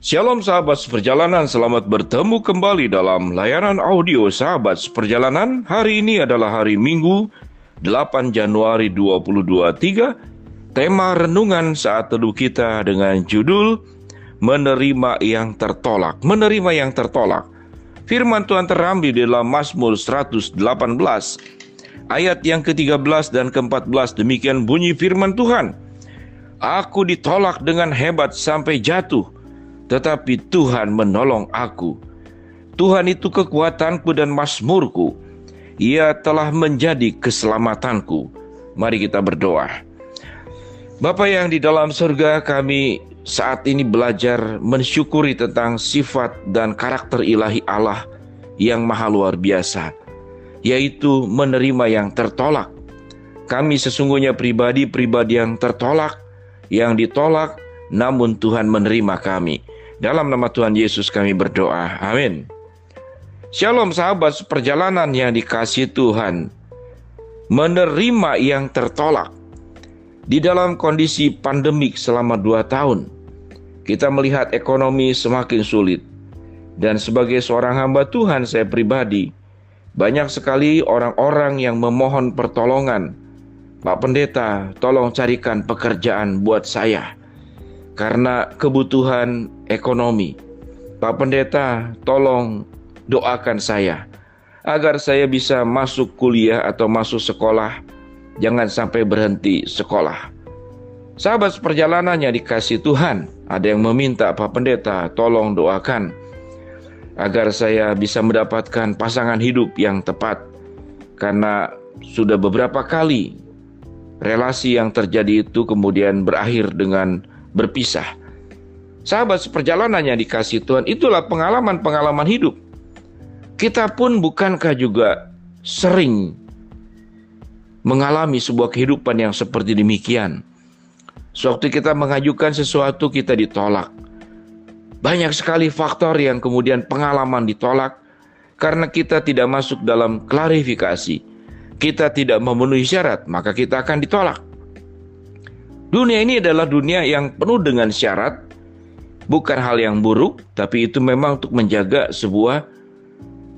Shalom sahabat seperjalanan, selamat bertemu kembali dalam layanan audio sahabat seperjalanan. Hari ini adalah hari Minggu 8 Januari 2023. Tema renungan saat teduh kita dengan judul Menerima yang tertolak. Menerima yang tertolak. Firman Tuhan terambil di dalam Mazmur 118 ayat yang ke-13 dan ke-14. Demikian bunyi firman Tuhan. Aku ditolak dengan hebat sampai jatuh, tetapi Tuhan menolong aku. Tuhan itu kekuatanku dan mazmurku. Ia telah menjadi keselamatanku. Mari kita berdoa. Bapa yang di dalam surga, kami saat ini belajar mensyukuri tentang sifat dan karakter ilahi Allah yang maha luar biasa, yaitu menerima yang tertolak. Kami sesungguhnya pribadi-pribadi yang tertolak, yang ditolak, namun Tuhan menerima kami. Dalam nama Tuhan Yesus kami berdoa. Amin. Shalom sahabat seperjalanan yang dikasihi Tuhan. Menerima yang tertolak. Di dalam kondisi pandemik selama 2 tahun, kita melihat ekonomi semakin sulit. Dan sebagai seorang hamba Tuhan, saya pribadi, banyak sekali orang-orang yang memohon pertolongan. Pak Pendeta, tolong carikan pekerjaan buat saya karena kebutuhan ekonomi. Pak Pendeta, tolong doakan saya agar saya bisa masuk kuliah atau masuk sekolah, jangan sampai berhenti sekolah. Sahabat seperjalanan yang dikasihi Tuhan, ada yang meminta, Pak Pendeta, tolong doakan agar saya bisa mendapatkan pasangan hidup yang tepat, karena sudah beberapa kali relasi yang terjadi itu kemudian berakhir dengan berpisah. Sahabat seperjalanan yang dikasihi Tuhan, itulah pengalaman-pengalaman hidup. Kita pun bukankah juga sering mengalami sebuah kehidupan yang seperti demikian. Sewaktu kita mengajukan sesuatu, kita ditolak. Banyak sekali faktor yang kemudian pengalaman ditolak karena kita tidak masuk dalam klarifikasi. Kita tidak memenuhi syarat, maka kita akan ditolak. Dunia ini adalah dunia yang penuh dengan syarat, bukan hal yang buruk, tapi itu memang untuk menjaga sebuah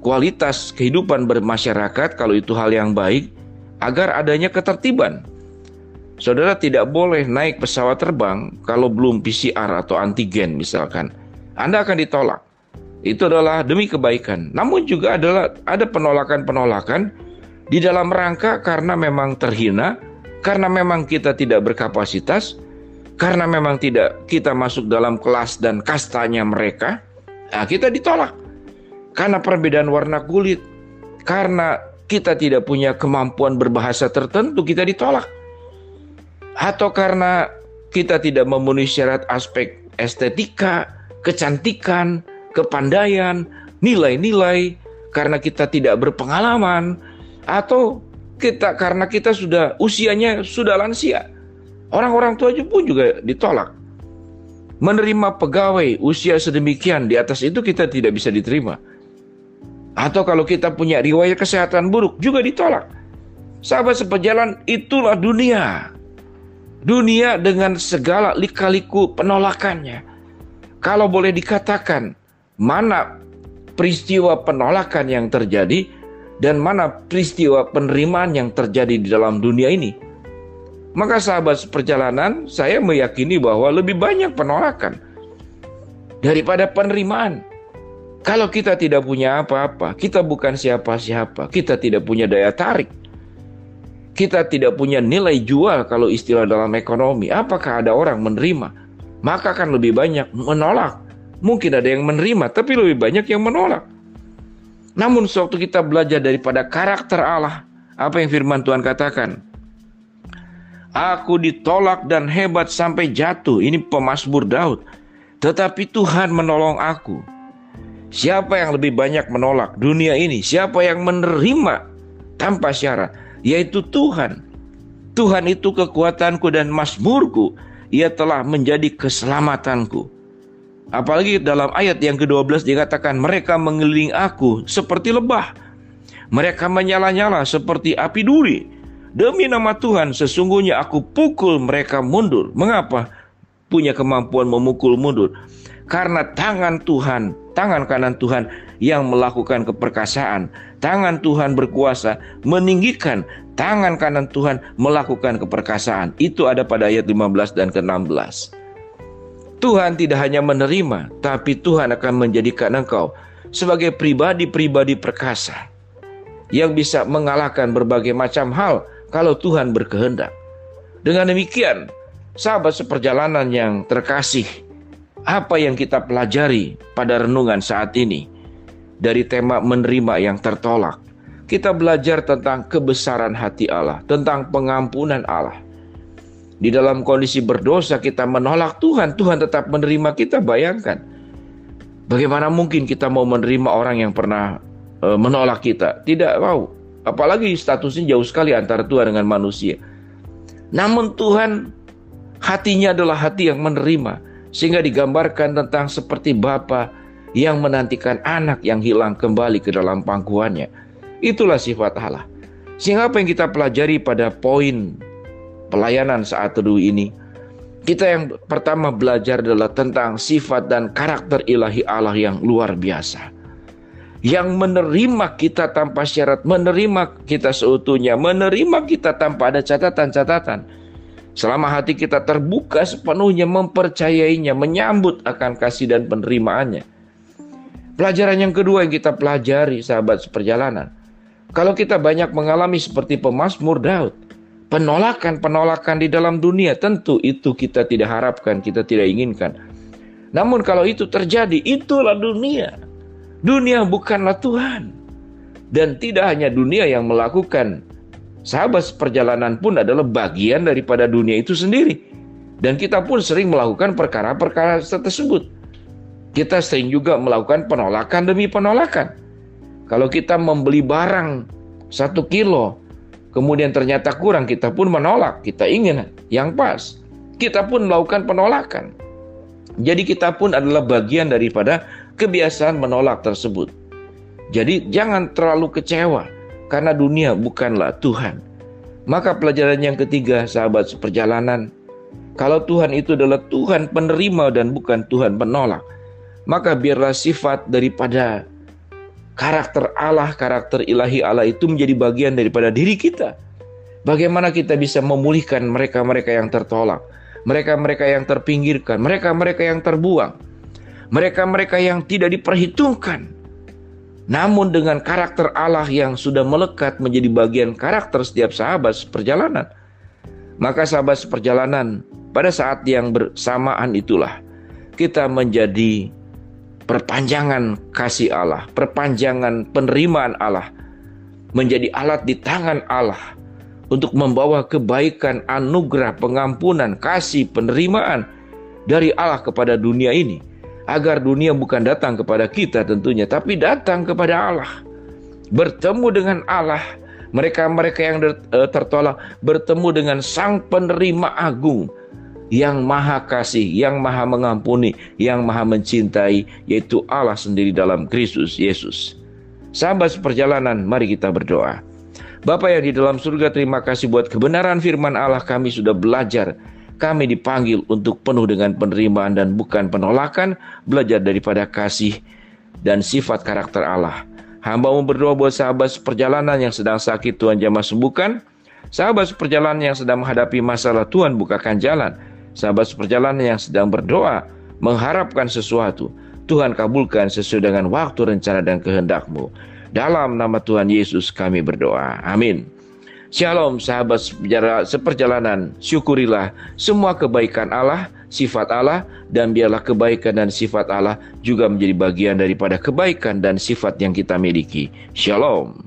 kualitas kehidupan bermasyarakat, kalau itu hal yang baik, agar adanya ketertiban. Saudara tidak boleh naik pesawat terbang kalau belum PCR atau antigen misalkan. Anda akan ditolak. Itu adalah demi kebaikan. Namun juga ada penolakan-penolakan di dalam rangka karena memang terhina, karena memang kita tidak berkapasitas, karena memang tidak kita masuk dalam kelas dan kastanya mereka, kita ditolak. Karena perbedaan warna kulit, karena kita tidak punya kemampuan berbahasa tertentu, kita ditolak. Atau karena kita tidak memenuhi syarat aspek estetika, kecantikan, kepandaian, nilai-nilai, karena kita tidak berpengalaman, atau karena kita usianya sudah lansia. Orang-orang tua pun juga ditolak. Menerima pegawai usia sedemikian, di atas itu kita tidak bisa diterima. Atau kalau kita punya riwayat kesehatan buruk, juga ditolak. Sahabat seperjalanan, itulah dunia. Dunia dengan segala lika-liku penolakannya. Kalau boleh dikatakan, mana peristiwa penolakan yang terjadi dan mana peristiwa penerimaan yang terjadi di dalam dunia ini? Maka sahabat seperjalanan, saya meyakini bahwa lebih banyak penolakan daripada penerimaan. Kalau kita tidak punya apa-apa, kita bukan siapa-siapa, kita tidak punya daya tarik, kita tidak punya nilai jual kalau istilah dalam ekonomi, apakah ada orang menerima? Maka akan lebih banyak menolak. Mungkin ada yang menerima, tapi lebih banyak yang menolak. Namun sewaktu kita belajar daripada karakter Allah, apa yang firman Tuhan katakan? Aku ditolak dan hebat sampai jatuh. Ini pemazmur Daud. Tetapi Tuhan menolong aku. Siapa yang lebih banyak menolak dunia ini? Siapa yang menerima tanpa syarat? Yaitu Tuhan. Tuhan itu kekuatanku dan mazmurku. Ia telah menjadi keselamatanku. Apalagi dalam ayat yang ke-12 dikatakan, mereka mengelilingi aku seperti lebah. Mereka menyala-nyala seperti api duri. Demi nama Tuhan, sesungguhnya aku pukul mereka mundur. Mengapa punya kemampuan memukul mundur? Karena tangan Tuhan, tangan kanan Tuhan yang melakukan keperkasaan. Tangan Tuhan berkuasa meninggikan, tangan kanan Tuhan melakukan keperkasaan. Itu ada pada ayat 15 dan ke-16. Tuhan tidak hanya menerima, tapi Tuhan akan menjadikan engkau sebagai pribadi-pribadi perkasa yang bisa mengalahkan berbagai macam hal kalau Tuhan berkehendak. Dengan demikian, sahabat seperjalanan yang terkasih, apa yang kita pelajari pada renungan saat ini dari tema menerima yang tertolak? Kita belajar tentang kebesaran hati Allah, tentang pengampunan Allah. Di dalam kondisi berdosa kita menolak Tuhan, Tuhan tetap menerima kita. Bayangkan, bagaimana mungkin kita mau menerima orang yang pernah menolak kita? Tidak mau. Apalagi statusnya jauh sekali antara Tuhan dengan manusia. Namun Tuhan hatinya adalah hati yang menerima. Sehingga digambarkan tentang seperti bapa yang menantikan anak yang hilang kembali ke dalam pangkuannya. Itulah sifat Allah. Sehingga apa yang kita pelajari pada poin pelayanan saat teduh ini, kita yang pertama belajar adalah tentang sifat dan karakter ilahi Allah yang luar biasa, yang menerima kita tanpa syarat, menerima kita seutuhnya, menerima kita tanpa ada catatan-catatan. Selama hati kita terbuka sepenuhnya, mempercayainya, menyambut akan kasih dan penerimaannya. Pelajaran yang kedua yang kita pelajari, sahabat seperjalanan, kalau kita banyak mengalami seperti pemazmur Daud, penolakan-penolakan di dalam dunia, tentu itu kita tidak harapkan, kita tidak inginkan. Namun kalau itu terjadi, itulah dunia. Dunia bukanlah Tuhan. Dan tidak hanya dunia yang melakukan, sahabat seperjalanan pun adalah bagian daripada dunia itu sendiri. Dan kita pun sering melakukan perkara-perkara tersebut. Kita sering juga melakukan penolakan demi penolakan. Kalau kita membeli barang 1 kilo, kemudian ternyata kurang, kita pun menolak. Kita ingin yang pas. Kita pun melakukan penolakan. Jadi kita pun adalah bagian daripada kebiasaan menolak tersebut. Jadi jangan terlalu kecewa, karena dunia bukanlah Tuhan. Maka pelajaran yang ketiga, sahabat seperjalanan, kalau Tuhan itu adalah Tuhan penerima dan bukan Tuhan penolak, maka biarlah sifat daripada karakter Allah, karakter ilahi Allah itu menjadi bagian daripada diri kita. Bagaimana kita bisa memulihkan mereka-mereka yang tertolak, mereka-mereka yang terpinggirkan, mereka-mereka yang terbuang, mereka-mereka yang tidak diperhitungkan. Namun dengan karakter Allah yang sudah melekat menjadi bagian karakter setiap sahabat seperjalanan, maka sahabat seperjalanan pada saat yang bersamaan itulah kita menjadi perpanjangan kasih Allah, perpanjangan penerimaan Allah, menjadi alat di tangan Allah untuk membawa kebaikan, anugerah, pengampunan, kasih, penerimaan dari Allah kepada dunia ini. Agar dunia bukan datang kepada kita tentunya, tapi datang kepada Allah. Bertemu dengan Allah. Mereka-mereka yang tertolak bertemu dengan Sang Penerima Agung yang Maha Kasih, yang Maha Mengampuni, yang Maha Mencintai, yaitu Allah sendiri dalam Kristus Yesus. Sahabat seperjalanan, mari kita berdoa. Bapa yang di dalam surga, terima kasih buat kebenaran firman Allah. Kami sudah belajar. Kami dipanggil untuk penuh dengan penerimaan dan bukan penolakan, belajar daripada kasih dan sifat karakter Allah. Hamba-Mu berdoa buat sahabat seperjalanan yang sedang sakit, Tuhan jamah sembuhkan. Sahabat seperjalanan yang sedang menghadapi masalah, Tuhan bukakan jalan. Sahabat seperjalanan yang sedang berdoa, mengharapkan sesuatu, Tuhan kabulkan sesuai dengan waktu, rencana, dan kehendak-Mu. Dalam nama Tuhan Yesus kami berdoa. Amin. Shalom sahabat seperjalanan, syukurilah semua kebaikan Allah, sifat Allah, dan biarlah kebaikan dan sifat Allah juga menjadi bagian daripada kebaikan dan sifat yang kita miliki. Shalom.